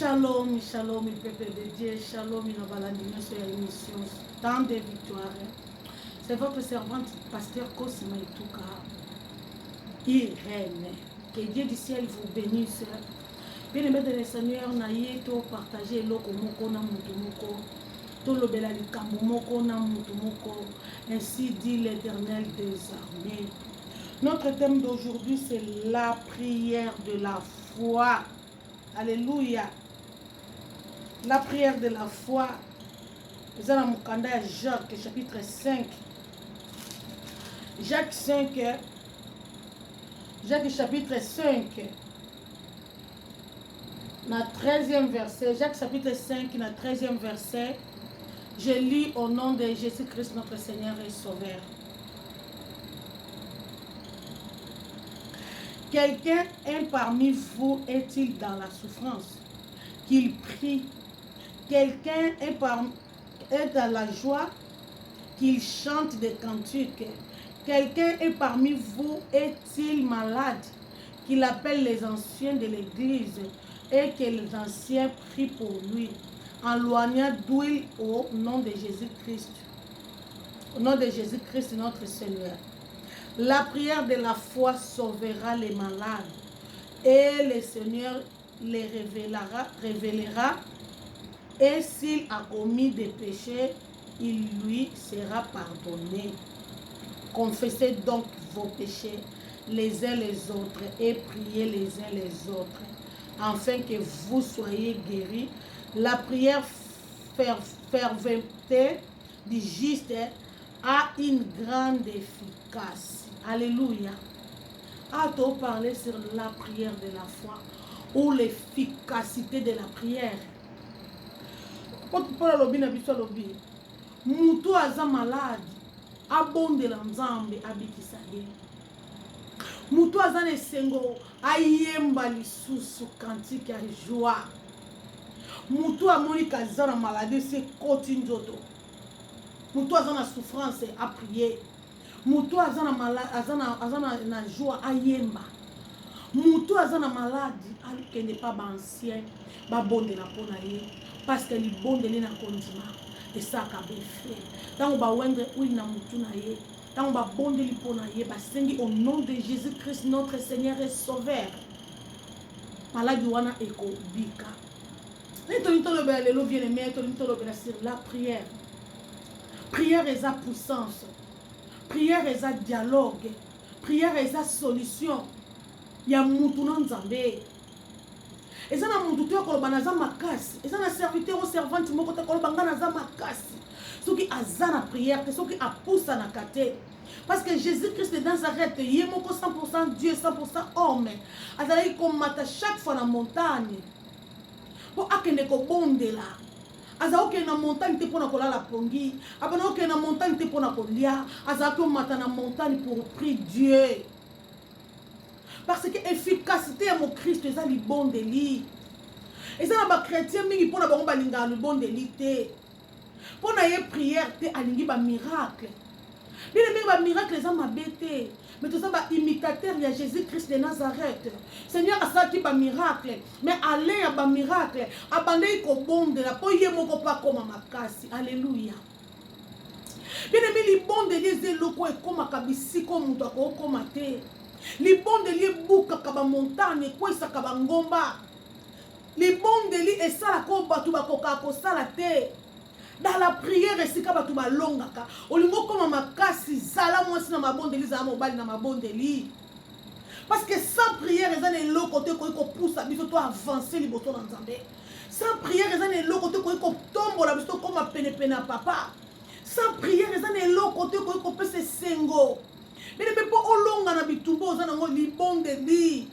Shalom, shalom, peuple de Dieu, shalom, une sur l'émission Temps de Victoire. C'est votre servante, pasteur Cosima Itouka, Irène. Que Dieu du ciel vous bénisse. Bien aimé de le Seigneur, naïe, to partager l'oko moko na mutumoko, to lobela likambo moko na mutumoko, ainsi dit l'Éternel des armées. Notre thème d'aujourd'hui, c'est la prière de la foi. Alléluia. La prière de la foi. Nous allons Mukanda Jacques, chapitre 5. Jacques 5. Jacques chapitre 5. Dans le 13e verset. Jacques chapitre 5, dans le 13e verset. Je lis au nom de Jésus-Christ, notre Seigneur et Sauveur. Quelqu'un parmi vous est-il dans la souffrance? Qu'il prie. Quelqu'un est dans la joie? Qu'il chante des cantiques. Quelqu'un est parmi vous est-il malade? Qu'il appelle les anciens de l'église et que les anciens prient pour lui, en loignant d'huile au nom de Jésus-Christ. Au nom de Jésus-Christ notre Seigneur. La prière de la foi sauvera les malades et le Seigneur les révélera et s'il a commis des péchés, il lui sera pardonné. Confessez donc vos péchés les uns les autres et priez les uns les autres afin que vous soyez guéris. La prière fervente du juste a une grande efficacité. Alléluia. A-t-on parlé sur la prière de la foi ou l'efficacité de la prière? Pour le lobby, Moutou aza malade, abonde la nzambe abikisa ye. Moutou aza nesengo, ayemba lisusu kantique ya joie. Moutou amoni kazana maladie, c'est koti nzoto. Moutou aza na souffrance, a prier. Moutou aza na joie, ayemba. Moutou aza na maladie, alukende pa ba ancien, ba bonde la pona ye. Parce que li bonde li na kondima. Et ça a fait. Tant ba wendre oui na moutou na ye. Tant ba bonde li pona ye. Ba sengi au nom de Jésus-Christ, notre Seigneur et Sauveur. Maladie wana eko bika. Nitolitolo be lelo bien aimé, tolitolo be sur la prière. Prière est sa puissance. Prière est sa dialogue. Prière est sa solution. Ya moutou na nzambe. Et ça na moutou te koloba na za makasi. Et ça na serviteur ou servante moko te koloba na za makasi. Ce qui a za na prière, ce qui a poussé na kate. Parce que Jésus-Christ de Nazareth, il est 100% Dieu, 100% homme. Azali komata chaque fois na montagne. Pour akende ko bondela. Aza oke na montagne te pona kolala pongi. Abana oke na montagne te pona kolia. Aza ko mata na montagne pour prier Dieu. Parce que l'efficacité de mon Christ est le bon délit. Et ça, les chrétiens, ils ne peuvent pas le bon délit. Pour la prière, ils ont un miracle. Ils ont un miracle, ils ont un bêté. Mais tout ça, c'est imitateur de Jésus-Christ de Nazareth. Seigneur a ça qui est un miracle. Mais allez à un miracle. Abandonnez le bon de la poye moko pas comme ma casse. Alléluia. Bien aimé, les bons délits, c'est le quoi comme un cabisi comme un comme un thé. Les bons délits bouka kaba montagne quoi ça kaba ngomba. Les bons délits et ça la ko batu ba koka ko sala te. Dans la prière et sika batu ba longa ka. Olingo comme makasi zala moi na ma bon délits za mobali na ma bon délits. Parce que sans prière ils ont le côté ko pousse biso to avancer liboto na nzambe. Sans prière ils ont le côté ko tombo la biso comme pene pene papa. Sans prière ils ont le côté ko pese sengo. Mais ne peut pas olonga na bitumbo za nango libonde di.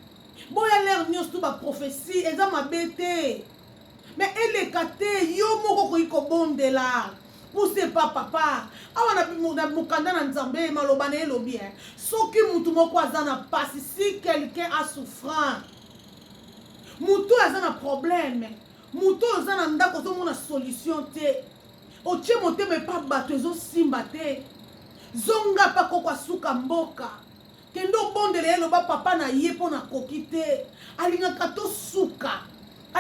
Boya l'air nyos tout ba prophétie eza mabete. Mais elle kate yo moko ko bonde la. Pousse pas papa. Awa na mukanda na nzambe maloba na elobi hein. Soki mutu moko aza na passe si quelqu'un a souffrant. Mutu aza na problème. Mutu aza na ndako zo mona solution te. Otie moteme pa bato ezo simba te. Zonga pa kokwa suka mboka. Kendo bondele lo ba papa na ye pona kokite. Alinga kato suka.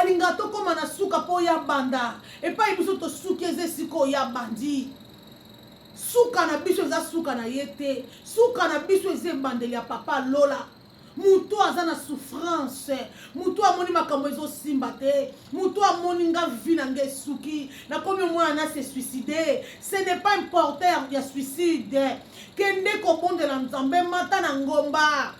alinga tokoma na suka po ya banda epai biso tosuki eze siko ya bandi suka na biso eza suka na ye te suka na biso eza ebandeli ya papa Lola mutu aza na souffrance mutu amoni makambo ezosimba te mutu amoni nga vi na nga esuki nakomi omwana na se suicide ce n'est pas un porteur ya suicide kende kobondela nzambe mata na ngomba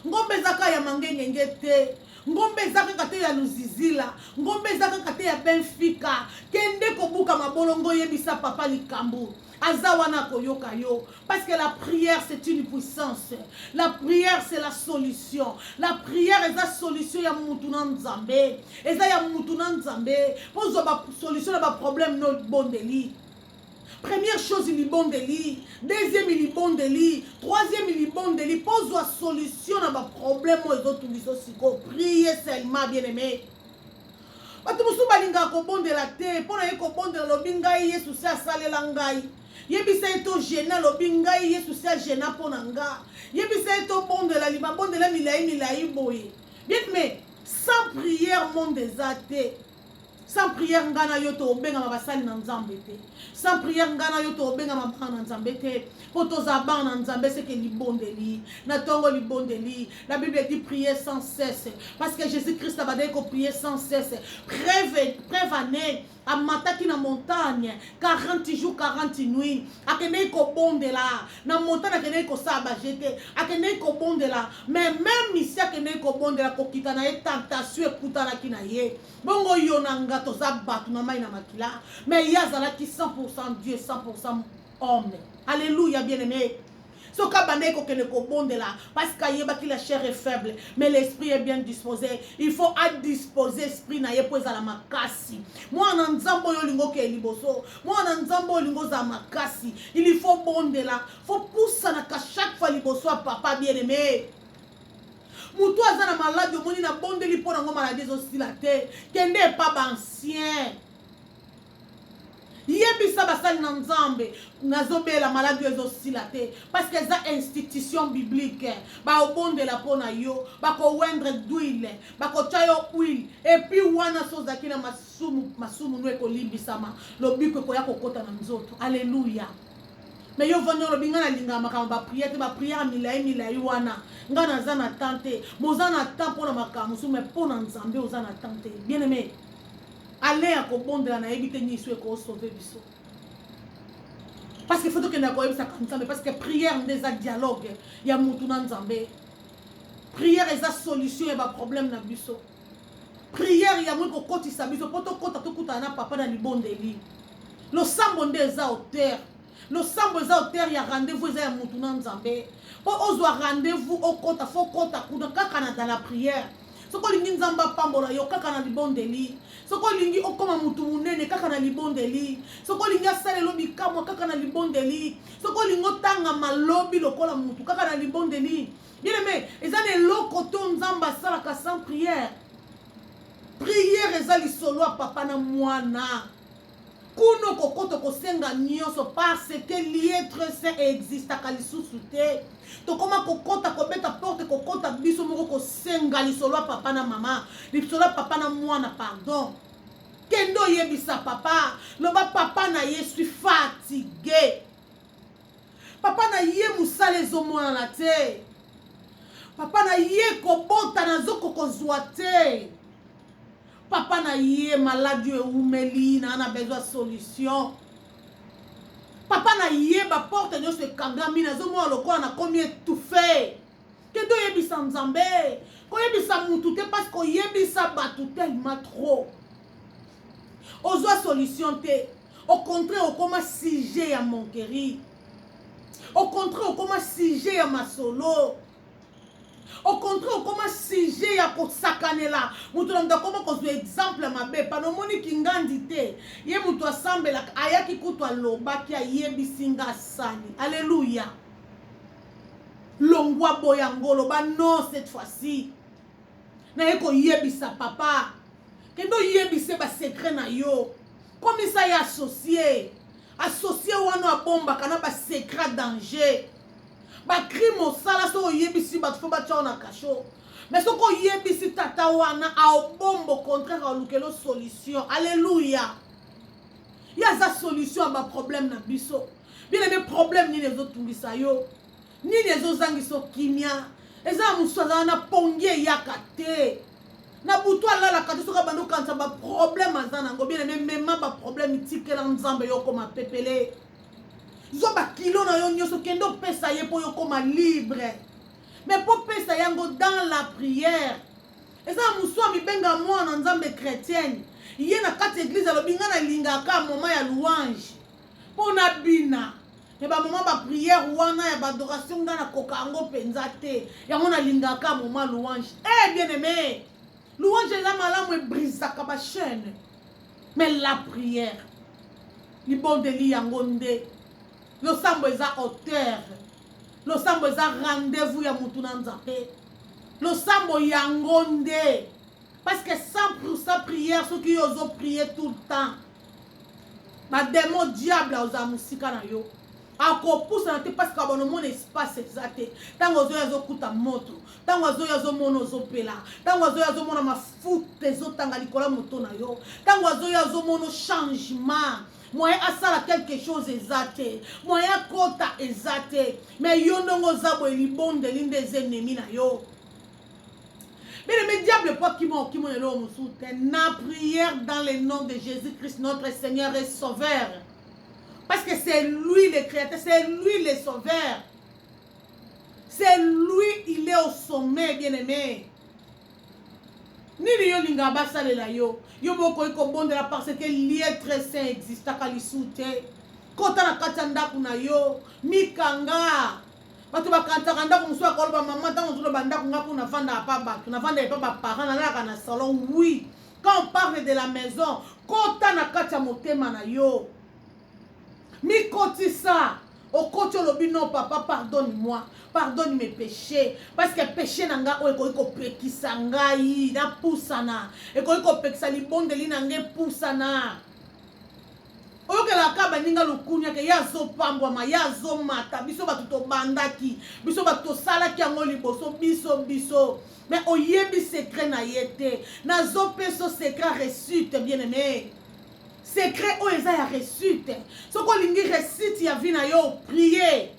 ngombe ezaka ya mangengenge te ngombe eza kaka te ya luzizila ngombe eza kaka te ya benfika kende kobuka mabolongo yebisa papa likambo aza wana koyoka yo parce que la prière c'est une puissance la prière c'est la solution la prière eza solution ya mutu na nzambe eza ya mutu na nzambe pozwa ba solution na ba problème no bondeli. Première chose, il est bon de lui. Deuxième, il est bon de lui. Troisième, il est bon de lui. Pose la solution à ma problème. Priez seulement, bien-aimé. Batu musu balinga ko bon de la terre. Pona ye ko bon de la lobingai Yesu sa salela ngai. Yebisa eto gena lobingai Yesu sa gena pona nga. Yebisa eto bon de la lima bon de la milai boye. Bien mais sans prière monde des athées. Sans prière ngana yoto obenga mabasali na nzambe te. Sans prière ngana yoto obenga mabana na nzambe te. Poto za bana na nzambe c'est que libondeli. Na tongo libondeli. La Bible dit prier sans cesse. Parce que Jésus-Christ a dit qu'on prier sans cesse. Prévenez à mataki na montagne 40 jours 40 nuits. Akene ko bondela. Na montagne akene ko saba jete. Akene ko bondela. Mais même ici akene ko bondela ko kitana e tentation ekutana kina ye. Bongo yonanga toza batu na mai na makila. Mais yazala ki 100% Dieu 100% homme. Alléluia bien-aimé. Ce cabanet qu'on ne bonde là, parce que la chair est faible, mais l'esprit est bien disposé. Il faut disposer l'esprit na ye poza la makasi. Moi en nzambo yo lingo ke liboso, moi en nzambo lingo za makasi. Il faut bonde là, faut pousser na chaque fois liboso papa bien-aimé. Moutou azana malade yo moni na bonde li pona ngo maladie oscillate, kende pas ancien. Yebisa basali na nzambe nazobela maladie ezosila te parce que eza institution biblique ba obonde la pona yo ba ko wendre d'huile ba ko chayo huile et puis wana sozaki na masumu no ekolimbisama lobiko ko ya kokota na nzoto. Alléluia. Mais yo vanya lobinga na linga makambo ba prière milai wana ngana za na tante moza na temps pona makambo mais pona nzambe oza na tante bien aimé. Allez à kobondela na ebite nyiswe ko sauver biso. Parce que faut que na ko ebisa kanzambe parce que prière ndeza dialogue ya mutu na nzambe. Prière eza solution ya ba problème na biso. Prière ya mwiko kotisa biso poto kota tokuta na papa na libondeli. Lo sambo ndeza au terre. Lo sambo eza au terre ya rendez-vous eza ya mutu na nzambe. Po ozwa rendez-vous au kota fo kota kuna kaka na dans la prière. Soko lingi nzamba pambola yo kaka na libondeli. Soko lingi okoma mutu munene kaka na libondeli. Soko lingi asale lobi kamwa kaka na libondeli. Soko lingo tanga malobi lokola mutu kaka na libondeli. Bien aimé, ezane loko to nzamba salaka sans prière. Prière ezali solo a papa na mwana. Kuno kokoto kosenga nyonso parce que l'être saint existe akalisusu te. To koma kokota kobeta porte kokota biso moko kosenga lisolo a papa na mama, lisolo a papa na mwana pardon. Kendo yebisa papa, loba papa na ye suis fatigué. Papa na ye musala ezomona na te. Papa na ye kobota na zoko kozwa te. Papa na ye malade umeli na ana besoin solution. Papa na ye ba porte nyonso ekangami na zomo lokola na komi étouffé. Kendo yebisa nzambe, ko yebisa mutu te parce que yebisa batu tellement trop. Ozoa solution te. Au contraire, au comment sujet à mon guéri. Au contraire, au comment sujet à ma solo. Au contraire, comment sujet à kosakanela. Mutu na ndakoma ko exemple mabe panomoni kingandi te. Ye mutu asambela ayaki kutwa lobaki ayebisinga sani. Alléluia. Longwa boyangolo ba non cette fois-ci. Na yeko yebisa papa. Kendo yebise ba secret na yo. Comme ça y associé. Associé wana bomba kana ba secret danger. Ba crime au sala so yebisi ba fo ba tchona kasho. mais ce qu'on y est ici tatawana a bombe au contraire à l'oukel solution. Alléluia. Il y a sa solution à ma problème na biso. Bien les problèmes ni les autres yo ni les autres zangiso kimia. Et ça musoza na pongé yakate. Na buto ala la kate soka bando kansa ba problème azana ngo bien même ba problème tike la nzambe yo koma pepele. Zo ba kilo na yo nyoso kendo pesa ye po yo koma libre. Mais pour pesa yango dans la prière. Et ça muso mi benga moi na nzambe chrétienne. Yé na kati église alo binga na lingaka moment ya louange. Pour na bina. Et ba moment ba prière wana ya ba adoration nga na kokango penza te. Ya mona lingaka moment louange. Eh bien aimé. Louange est la malamu et brisaka ba chaîne. Mais la prière. Li bon deli yangonde. Le sambo eza auteur. Le sambo eza rendez-vous ya mutu na nzambe. Le sambo yangonde. Parce que sans sa prière, ceux qui osent prier tout le temps. Ma démon diable aux amusika na yo. Ako pousse na te parce que bon mon espace exact. Tant ozo yazo kuta moto. Tant ozo yazo mono zo pela. Tant ozo yazo mono ma foute zo tanga likola moto na yo. Tant ozo yazo mono changement. Moyen asala quelque chose exact. Moyen kota exact. Mais yo ndongo zabo libonde linde des ennemis na yo. Mais le diable pas qui m'ont na prière dans le nom de Jésus-Christ, notre Seigneur et Sauveur. Parce que c'est lui le Créateur, c'est lui le Sauveur. C'est lui, il est au sommet, bien-aimé. Ni yo lingaba salela yo. Yo moko iko bonde la parce que l'être saint existe à Kalisute. Kota na katanda kuna yo, mikanga. Parce que quand on a un maman, salon, oui. Quand on parle de la maison, quand on a kacha motema na yo, mi koti ça, au côté lobi non papa pardonne-moi, pardonne mes péchés, parce que péché nanga o eko pekisa ngai na pusana, eko pekisa libonde li nange pusana. Oyoke la kaba ninga lukunya ke yazo pambwa yazo mata biso batuto bandaki biso batuto salaki yango liboso biso mais oyebi secret na yete nazo peso secret réussite bien aimé secret o eza ya réussite soko lingi réussite ya vie na yo prier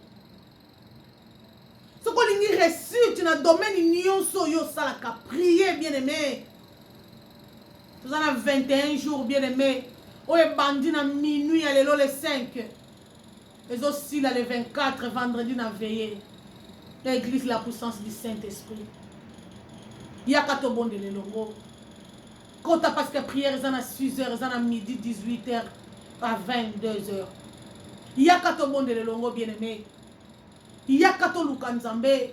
soko lingi réussite na domaine nyonso yo salaka prier bien aimé nous en a 21 jours bien aimé. On est bandit à minuit, à le 5. Et aussi là, le 24, vendredi, on a veillé. L'église, la puissance du Saint-Esprit. Il y a 4 bonnes de l'élongo. Quand tu as parce que prière, ils en a 6 heures, ils en a midi, 18 heures, à 22 heures. Il y a 4 bonnes de l'élongo, bien aimé. Il y a 4 luka nzambe.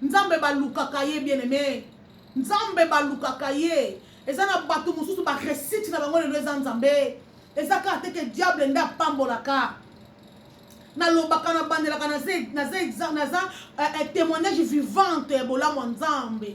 Nzambe ba luka kaye, bien aimé. Nzambe ba luka kaye. Et ça n'a pas tout le monde qui récite dans le nzambe. Et ça a été que le diable n'a pas mbolaka. Na lobaka na bandelaka na témoignage vivant bola nzambe.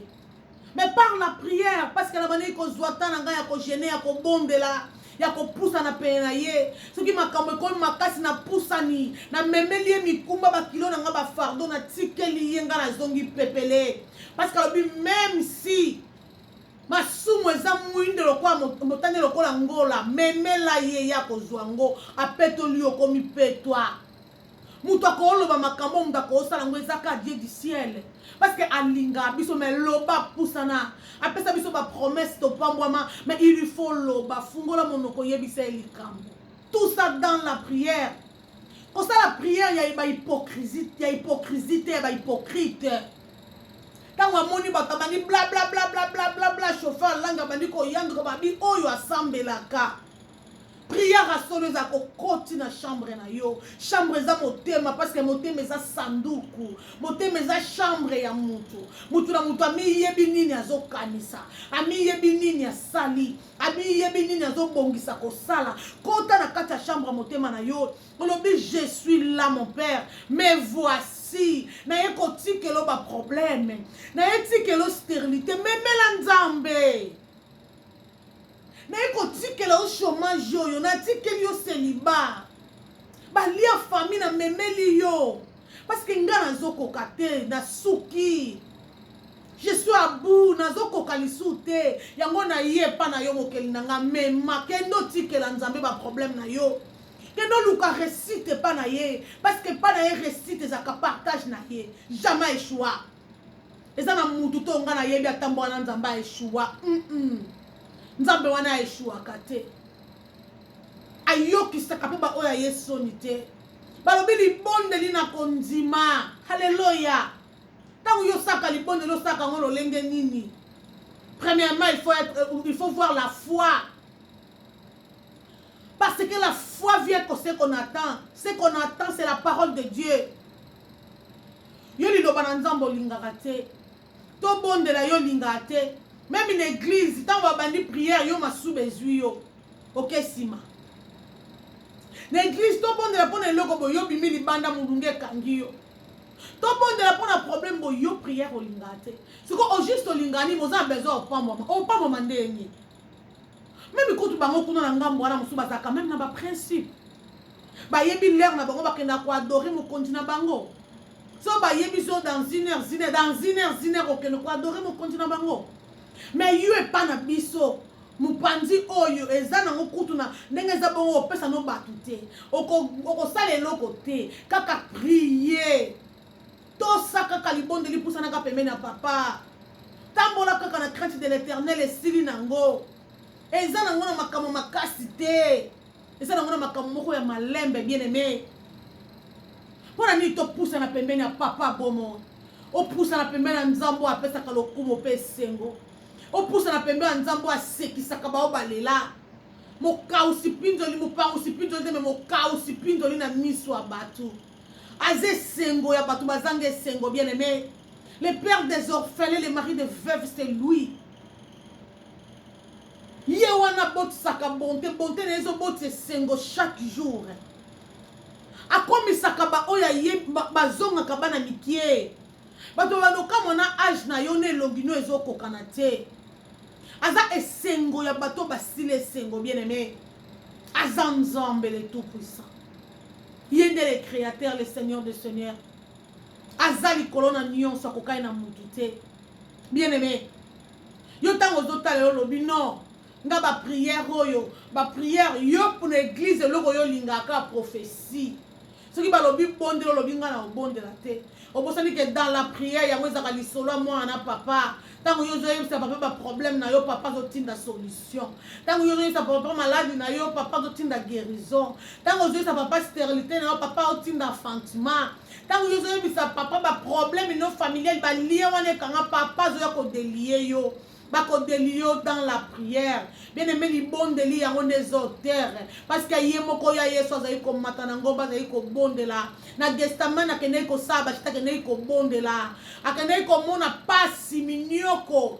Mais par la prière, parce que la manière qu'on soit tant ya ko gêner ya ko bondela ya ko poussa na pena ye. Ce qui m'a comme makasi na poussani na memeli mikumba ba kilo na ba fardo na tikeli yenga na zongi pepele. Parce que même si masumu eza mwinde lokwa motane lokola ngola memela ye ya kozwango apetoli okomi petwa mutu akoloba makambo mutu akosala ngo ezaka Dieu du ciel parce que alinga biso mais loba pusana apesa biso ba promesse to pambwama mais il lui faut loba fungola monoko yebisa likambo tout ça dans la prière. Pour ça la prière il y a hypocrisie ba hypocrite. Quand on moni batabani bla bla bla bla bla bla bla chauffeur langa bandi ko yandro babi oyo asambelaka. Prière à solo za ko koti na chambre na yo. Chambre za motema parce que motema za sanduku. Motema za chambre ya mutu. Mutu na mutu ami yebi nini azokanisa. Ami yebi nini asali. Ami yebi nini azobongisa ko sala. Kota na kati ya chambre motema na yo. Olobi je suis là mon père. Mais voici si na yeko tikelo ba problème na yetikelo stérilité memela nzambe na yeko tikelo chômage yo na tikeli yo célibat ba lia famille na memeli yo parce que ngana zoko kate na suki Je suis à bout, nazo kokalisu te. Yango na ye pa na yo mokeli nanga mema kendo tikela nzambe ba problème na yo. Kendo luka récite pa na ye parce que pa na ye récite ezaka partage na ye. Jamais échoua. Eza na mutu to nga na yebi atambo na nzamba échoua. Nzambe wana échoua kate. Ayoki saka pe ba oya yesoni te. Balobi libonde lina kondima. Hallelujah. Tant que saka libonde lo saka ngolo lenge nini. Premièrement, il faut voir la foi. Parce que la foi vient pour ce qu'on attend. Ce qu'on attend, c'est la parole de Dieu. Yoli lo bananzambo lingate. To bonde la yo lingate. Même une église, tant va bandi prière yo masu bezui yo. Ok sima. L'église to bonde la pona loko bo yo bimi libanda mudunge kangiyo. To bonde la pona problème bo yo prière o lingate. C'est quoi au juste lingani moza besoin au pas moment. Au pas moment ndeni. Même quand tu bango kuna na ngambo wana musuba za quand même na ba principe. Ba yebi l'air na bango ba kenda ko adorer mo continent bango. So ba yebi so dans une heure okeno ko adorer mo continent bango. Mais yo e pas na biso. Mupanzi oyo ezana ngokutu na ndenge za bongo pesa no batute. Oko sala eloko te. Kaka prier. To saka kalibonde li poussa na pembeni na papa. Tambola kaka na crainte de l'Éternel esili nango. Ezana ngona makamo makasi te. Ezana ngona makamo moko ya malembe bien aimé. Pona ni to poussa na pembeni na papa bomo. O poussa na pembeni na nzambo apesa kalokumo pe sengo. O poussa na pembeni na nzambo asekisaka ba obalela. Moka usipinzoli mupa usipinzoli me moka usipinzoli na miso abatu. Azé sengo ya batu bazange sengo bien aimé. Le père des orphelins, le mari des veuves, c'est lui. Yewana bot saka bonté nezo bot sengo chaque jour. Akomi saka ba oya ye bazonga kabana mikie. Bato banoka mona âge na yo ne longino ezo kokana te. Aza esengo ya bato basile sengo bien aimé. Aza nzambe le tout puissant. Yende le créateur, le Seigneur des seigneurs. Azali kolona nyon sa kokai na mutute. Bien aimé. Yo tango zota le lobi non. Nga ba prière oyo, ba prière yo pour l'église loko yo lingaka prophétie. Ce qui ba lobi bonde lobi nga na bonde la te. Obosani que dans la prière ya mweza lisolo moi na papa. Tango yo zoye sa papa ba problème na yo papa zo tinda solution. Tango yo zoye sa papa malade na yo papa zo tinda guérison. Tango yo sa papa stérilité na yo papa zo tinda enfantement. Tango yo zoye sa papa ba problème no familial ba lié wana kanga papa zo ko délier yo. Bako delio dans la prière. Bien aimé li bon deli yango des auteurs. Parce que yé moko ya yeso azali ko matana ngomba azali ko bonde la. Na testament na kene ko saba chita kene ko bonde la. Akene ko mona pasi minyoko.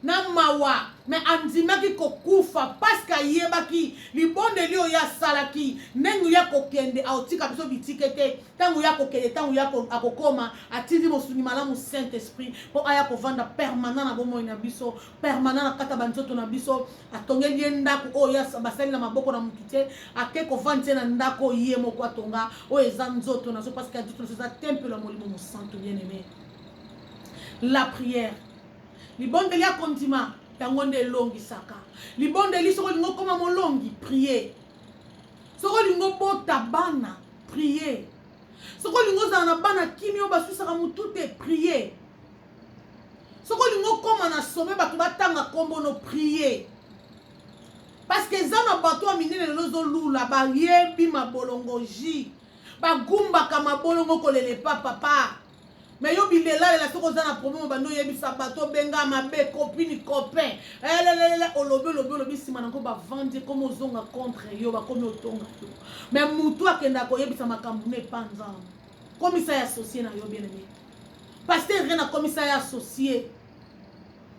Na mawa mais andimaki kokufa parce que yebaki libonde lio ya salaki nengu ya kokende autika biso bitikete tangu ya kokende tangu ya akokoma atindi mosuni malamu Saint Esprit pour aya kovanda permanent na bomo na biso permanent na kata banzoto na biso atongeli ndako o ya basali na maboko na mutute ake kovanda na ndako ye moko atonga o eza nzoto na so parce que nzoto c'est un temple la molimo mo santo bien aimé. La prière libonde lia kontima yangonde longi saka libonde li soko lingo koma molongi prier soko lingo bota bana prier soko lingo zana bana kimi o basusaka mutu te prier soko lingo koma na sommet bato batanga kombo no prier parce que zana bato aminene lozo lula ba yebi mabolongoji bagumbaka mabolongo kolele papa. Mais yo bilela la soko za na problème bando yebisa bato benga mabe copine copain olobi sima nango ba vendre comme ozonga contre yo ba comme otonga yo mais mutu akenda ko yebisa makambu ne panza commissaire associé na yo bien aimé pasteur rien na commissaire associé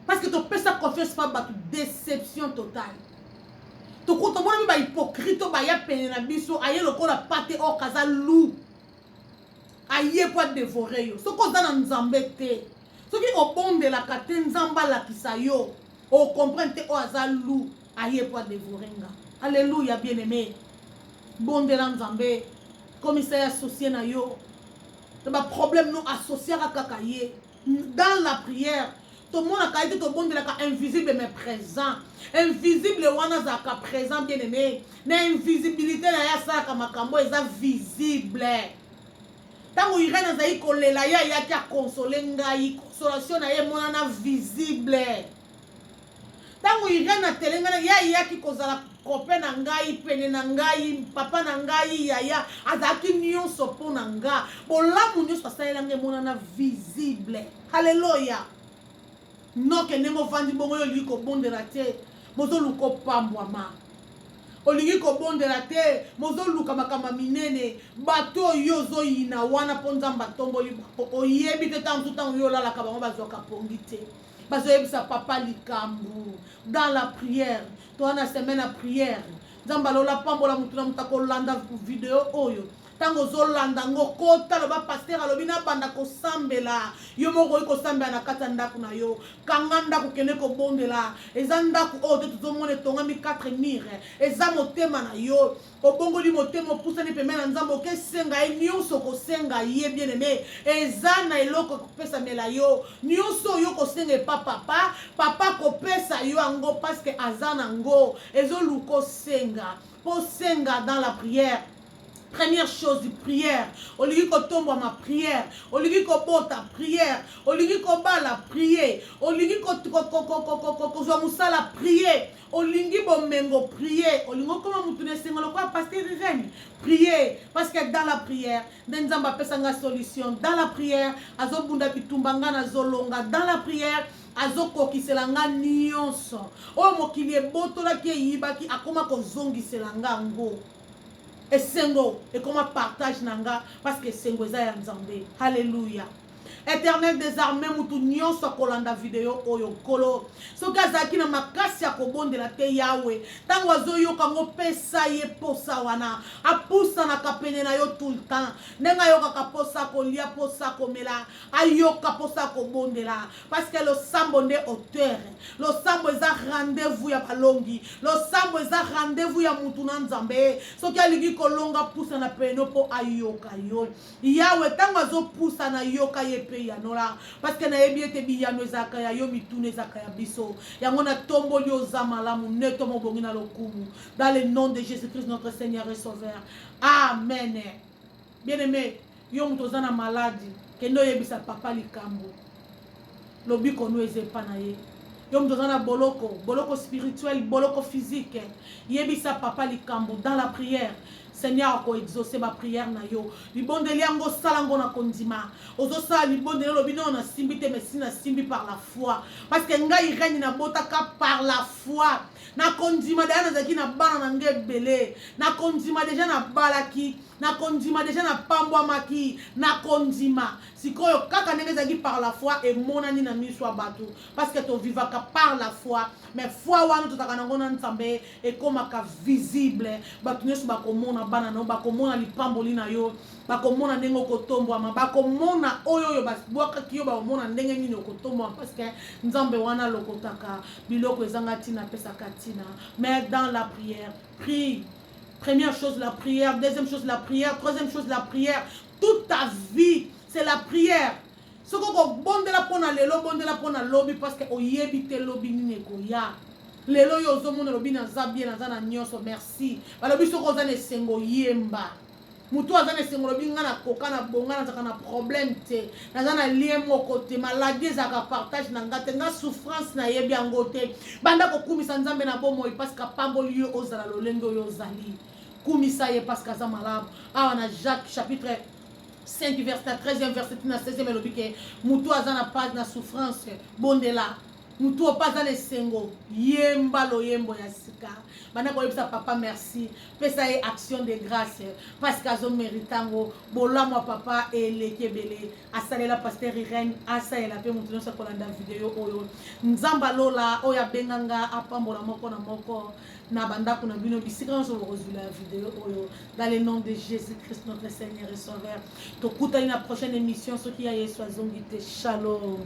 parce que to pesa confiance pas ba déception totale to ko to bona ba hypocrite ba ya pene na biso aye lokola pate o kaza loup aye pour dévorer yo soko za na nzambe te soki obonde la kate nzamba la kisa yo o comprendre te o aza loup aye pour dévorer nga. Alléluia bien aimé. Bonde la nzambe commissaire associé na yo ba problème non associé à kakaye dans la prière tout le monde a qualité tout bon de la invisible mais présent invisible wana zaka présent bien aimé na invisibilité na ya ça ka makambo eza visible tango irene azali kolela ya yaki akonsole ngai consolation na ye monana visible tango irene atelengana ya yaki kozala kope na ngai pene na ngai papa na ngai yaya azalaki nyonso mpo na nga bolamu nyonso asalelanga emonana visible halleluya noke ndenge ovandi bongo oyo olingi kobondela te mozoluka opambwama olingi kobondela te mozoluka makambo minene bato oyo ozoyina wana mpo nzambe atomboli oyebi te ntango ntango oyo olalaka bango bazwaka pongi te bazoyebisa papa likambo dans la prière toa na semaine ya prière nzambe alola pambola mutu na mutu akolanda video oyo ntango ozolanda ngo kota loba paster alobi nabanda kosambela yo moko oyi kosambela na kati ya ndako na yo kanga ndako kende kobondela eza ndako oyo te tozomona etongami 4 mire eza motema na yo obongoli motema opusani pembeni na nzambe okesenga ye nyonso kosenga ye bien aimé eza na eloko kopesamela yo nyonso oyo kosenga epa papa papa kopesa yo yango parceke aza nango ezoluka osenga mpo senga dans la prière. Première chose, prière. Olingi kotombo ma prière. Olingi kobota prière. Olingi kobala prier. Olingi kozwa musala prier. Olingi bomengo prier. Olingo koma mutune sengolo kwa pasteur Irene. Prier parce que dans la prière, nzamba pesanga solution. Dans la prière, azobunda bitumbanga na zolonga. Dans la prière, azokokiselanga nyonso. O mokili ebotola ki yibaki akoma kozongiselanga ngo. Et sengo et comment partage nanga parce que sengo eza ya nzambe. Alléluia. Éternel des armées mutu nyonso kolanda video oyo kolo soki azalaki na makasi ya kobondela te yawe ntango azoyoka ngo pesa ye posa wana apusanaka pene na yo tout le temps ndenge ayokaka posa kolia posa komela ayoka posa kobondela parce que losambo nde auteur losambo eza rendez-vous ya balongi losambo eza rendez-vous ya mutu na nzambe soki alingi kolonga pusana pene po ayoka yo yawe ntango azopusana yoka ye pe yanola parce que na yebi ete biyano ezaka ya yo mitune ezaka ya biso yango na tomboli oza malamu neto mobongi na lokumu dans le nom de Jésus-Christ notre Seigneur et Sauveur amen. Bien aimé yo mutu oza na maladie kendo yebisa papa likambo lobi kono ezepa na ye yo mutu oza na boloko spirituel boloko physique yebisa papa likambo dans la prière. Seigneur ko exaucer ma prière na yo libondeli yango sala ngo na kondima ozo sala libondeli lobino na simbi te mais na simbi par la foi parce que ngai règne na botaka par la foi na kondima déjà na zaki na bana na ngebele na kondima déjà na balaki na kondima déjà na pambwa maki na kondima sikoyo kaka ndenge zaki par la foi et monani na miswa bato parce que to vivaka par la foi mais foi wana totaka nango na nzambe et komaka visible bato nyonso bakomona bana no bakomona lipamboli na yo bakomona ndenge okotombwama bakomona oyo babwakaki yo bakomona ndenge nini okotombwama parce que nzambe wana lokotaka biloko ezanga ntina apesaka ntina mais dans la prière prie. Première chose la prière, deuxième chose la prière, troisième chose la prière. Toute ta vie c'est la prière. Ce qu'on bondela pona lelo bondela pona lobby parce que oyebite lobby ni koya. Lelo yo zomono lobby na zabie na zana nyonso merci. Ba lobby soko zane sengo yemba. Mutu azane sengo lobby ngana koka na bonga na zakana problème te. Na zana lien moko te maladie zaka partage na ngate nga souffrance na yebi angote. Banda ko kumisa nzambe na bomo parce que pamboli yo ozala lolendo yo zali. Kumisa ye parce que za malade. Ah on a Jacques chapitre 5 verset 13e verset 16e lobike mutu azana pas na souffrance bondela mutu opaza le sengo yemba lo yembo ya sika bana ko yebisa papa merci pesa ye action de grâce parce que azo méritango bolamo papa elekebele asalela pasteur Irene asalela pe mutu no sakolanda video oyo nzamba lola oya benganga apambola moko na moko na bandako na bino bisika nso la vidéo oyo dans le nom de Jésus-Christ notre Seigneur et Sauveur. Tokutani na prochaine émission ce qui a Yesu azongi te shalom.